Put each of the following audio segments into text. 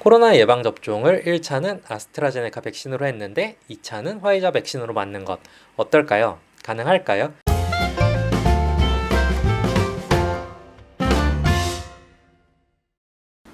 코로나 예방접종을 1차는 아스트라제네카 백신으로 했는데 2차는 화이자 백신으로 맞는 것 어떨까요? 가능할까요?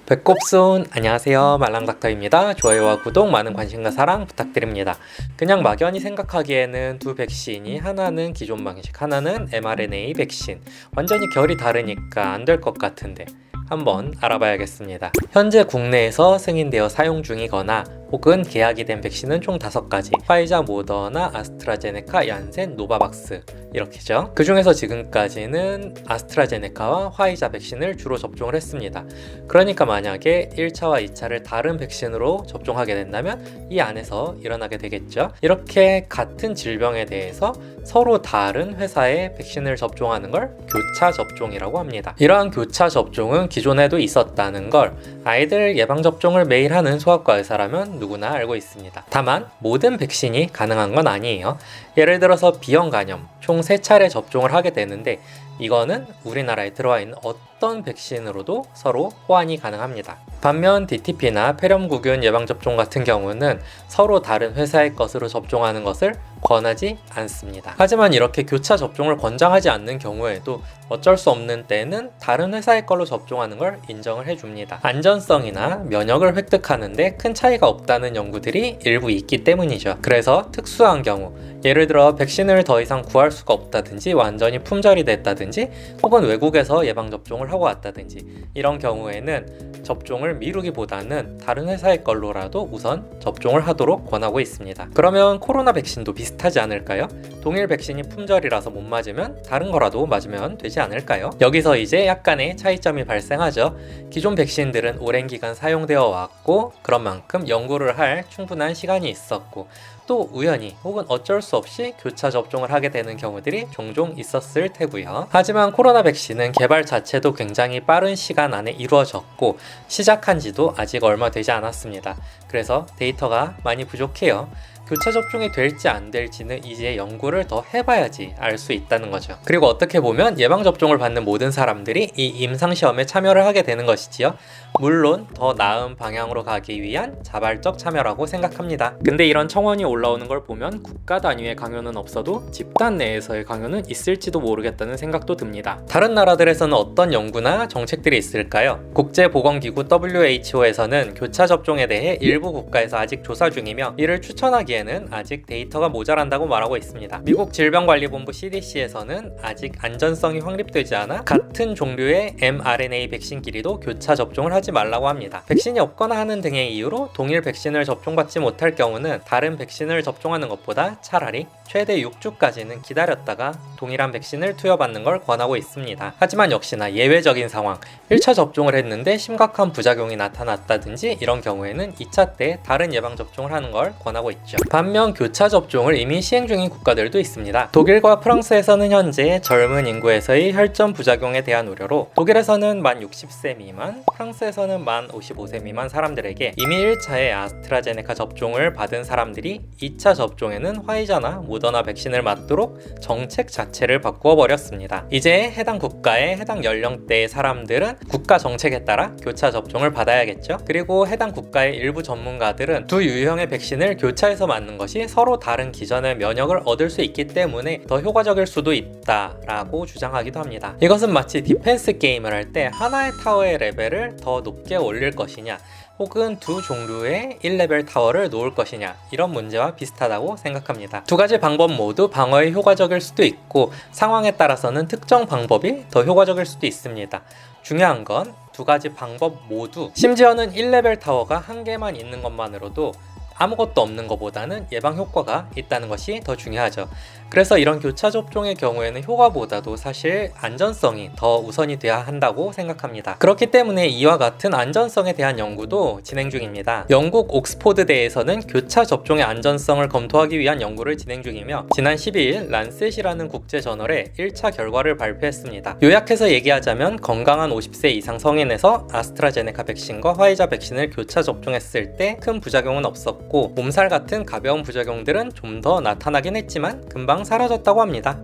배꼽순 안녕하세요, 말랑닥터입니다. 좋아요와 구독, 많은 관심과 사랑 부탁드립니다. 그냥 막연히 생각하기에는 두 백신이 하나는 기존 방식, 하나는 mRNA 백신, 완전히 결이 다르니까 안 될 것 같은데 한번 알아봐야겠습니다. 현재 국내에서 승인되어 사용 중이거나 혹은 계약이 된 백신은 총 5가지, 화이자, 모더나, 아스트라제네카, 얀센, 노바박스 이렇게죠. 그 중에서 지금까지는 아스트라제네카와 화이자 백신을 주로 접종을 했습니다. 그러니까 만약에 1차와 2차를 다른 백신으로 접종하게 된다면 이 안에서 일어나게 되겠죠. 이렇게 같은 질병에 대해서 서로 다른 회사의 백신을 접종하는 걸 교차 접종이라고 합니다. 이러한 교차 접종은 기존에도 있었다는 걸 아이들 예방접종을 매일 하는 소아과 의사라면 누구나 알고 있습니다. 다만 모든 백신이 가능한 건 아니에요. 예를 들어서 B형 간염 총 3차례 접종을 하게 되는데 이거는 우리나라에 들어와 있는 어떤 백신으로도 서로 호환이 가능합니다. 반면 DTP나 폐렴구균 예방접종 같은 경우는 서로 다른 회사의 것으로 접종하는 것을 권하지 않습니다. 하지만 이렇게 교차 접종을 권장하지 않는 경우에도 어쩔 수 없는 때는 다른 회사의 걸로 접종하는 걸 인정을 해줍니다. 안전성이나 면역을 획득하는데 큰 차이가 없다는 연구들이 일부 있기 때문이죠. 그래서 특수한 경우, 예를 들어 백신을 더 이상 구할 수가 없다든지 완전히 품절이 됐다든지 혹은 외국에서 예방접종을 하고 왔다든지 이런 경우에는 접종을 미루기보다는 다른 회사의 걸로라도 우선 접종을 하도록 권하고 있습니다. 그러면 코로나 백신도 비슷하지 않을까요? 동일 백신이 품절이라서 못 맞으면 다른 거라도 맞으면 되지 않을까요? 여기서 이제 약간의 차이점이 발생하죠. 기존 백신들은 오랜 기간 사용되어 왔고 그런 만큼 연구를 할 충분한 시간이 있었고 또 우연히 혹은 어쩔 수 없이 교차 접종을 하게 되는 경우들이 종종 있었을 테고요. 하지만 코로나 백신은 개발 자체도 굉장히 빠른 시간 안에 이루어졌고 시작한 지도 아직 얼마 되지 않았습니다. 그래서 데이터가 많이 부족해요. 교차 접종이 될지 안 될지는 이제 연구를 더 해봐야지 알 수 있다는 거죠. 그리고 어떻게 보면 예방접종을 받는 모든 사람들이 이 임상시험에 참여를 하게 되는 것이지요. 물론 더 나은 방향으로 가기 위한 자발적 참여라고 생각합니다. 근데 이런 청원이 올라오는 걸 보면 국가 단위의 강요는 없어도 집단 내에서의 강요는 있을지도 모르겠다는 생각도 듭니다. 다른 나라들에서는 어떤 연구나 정책들이 있을까요? 국제보건기구 WHO에서는 교차 접종에 대해 일부 국가에서 아직 조사 중이며 이를 추천하기에는 아직 데이터가 모자란다고 말하고 있습니다. 미국 질병관리본부 CDC에서는 아직 안전성이 확립되지 않아 같은 종류의 mRNA 백신끼리도 교차 접종을 하지 말라고 합니다. 백신이 없거나 하는 등의 이유로 동일 백신을 접종받지 못할 경우는 다른 백신을 접종하는 것보다 차라리 최대 6주까지는 기다렸다가 동일한 백신을 투여받는 걸 권하고 있습니다. 하지만 역시나 예외적인 상황, 1차 접종을 했는데 심각한 부작용이 나타났다든지 이런 경우에는 2차 때 다른 예방접종을 하는 걸 권하고 있죠. 반면 교차 접종을 이미 시행 중인 국가들도 있습니다. 독일과 프랑스에서는 현재 젊은 인구에서의 혈전 부작용에 대한 우려로 독일에서는 만 60세 미만, 프랑스에서는 만 55세 미만 사람들에게 이미 1차의 아스트라제네카 접종을 받은 사람들이 2차 접종에는 화이자나 모더나 백신을 맞도록 정책 자체를 바꾸어 버렸습니다. 이제 해당 국가의 해당 연령대의 사람들은 국가 정책에 따라 교차 접종을 받아야겠죠. 그리고 해당 국가의 일부 전문가들은 두 유형의 백신을 교차해서 맞는 것이 서로 다른 기전의 면역을 얻을 수 있기 때문에 더 효과적일 수도 있다라고 주장하기도 합니다. 이것은 마치 디펜스 게임을 할 때 하나의 타워의 레벨을 더 높게 올릴 것이냐 혹은 두 종류의 1레벨 타워를 놓을 것이냐 이런 문제와 비슷하다고 생각합니다. 두 가지 방법 모두 방어에 효과적일 수도 있고 상황에 따라서는 특정 방법이 더 효과적일 수도 있습니다. 중요한 건 두 가지 방법 모두, 심지어는 1레벨 타워가 한 개만 있는 것만으로도 아무것도 없는 것보다는 예방 효과가 있다는 것이 더 중요하죠. 그래서 이런 교차 접종의 경우에는 효과보다도 사실 안전성이 더 우선이 돼야 한다고 생각합니다. 그렇기 때문에 이와 같은 안전성에 대한 연구도 진행 중입니다. 영국 옥스포드대에서는 교차 접종의 안전성을 검토하기 위한 연구를 진행 중이며 지난 12일 란셋이라는 국제 저널에 1차 결과를 발표했습니다. 요약해서 얘기하자면 건강한 50세 이상 성인에서 아스트라제네카 백신과 화이자 백신을 교차 접종했을 때 큰 부작용은 없었고 몸살 같은 가벼운 부작용들은 좀 더 나타나긴 했지만 금방 사라졌다고 합니다.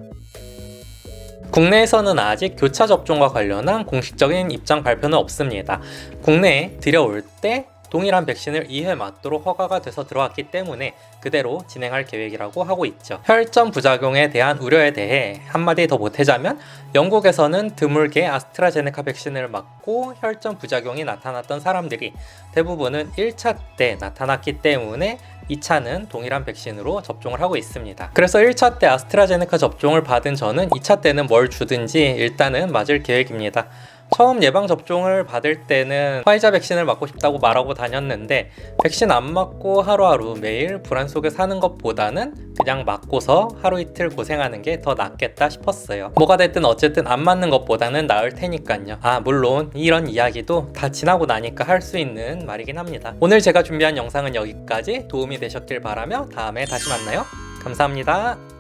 국내에서는 아직 교차 접종과 관련한 공식적인 입장 발표는 없습니다. 국내에 들여올 때 동일한 백신을 2회 맞도록 허가가 돼서 들어왔기 때문에 그대로 진행할 계획이라고 하고 있죠. 혈전 부작용에 대한 우려에 대해 한마디 더 보태자면 영국에서는 드물게 아스트라제네카 백신을 맞고 혈전 부작용이 나타났던 사람들이 대부분은 1차 때 나타났기 때문에 2차는 동일한 백신으로 접종을 하고 있습니다. 그래서 1차 때 아스트라제네카 접종을 받은 저는 2차 때는 뭘 주든지 일단은 맞을 계획입니다. 처음 예방접종을 받을 때는 화이자 백신을 맞고 싶다고 말하고 다녔는데 백신 안 맞고 하루하루 매일 불안 속에 사는 것보다는 그냥 맞고서 하루 이틀 고생하는 게 더 낫겠다 싶었어요. 뭐가 됐든 어쨌든 안 맞는 것보다는 나을 테니까요. 물론 이런 이야기도 다 지나고 나니까 할 수 있는 말이긴 합니다. 오늘 제가 준비한 영상은 여기까지. 도움이 되셨길 바라며 다음에 다시 만나요. 감사합니다.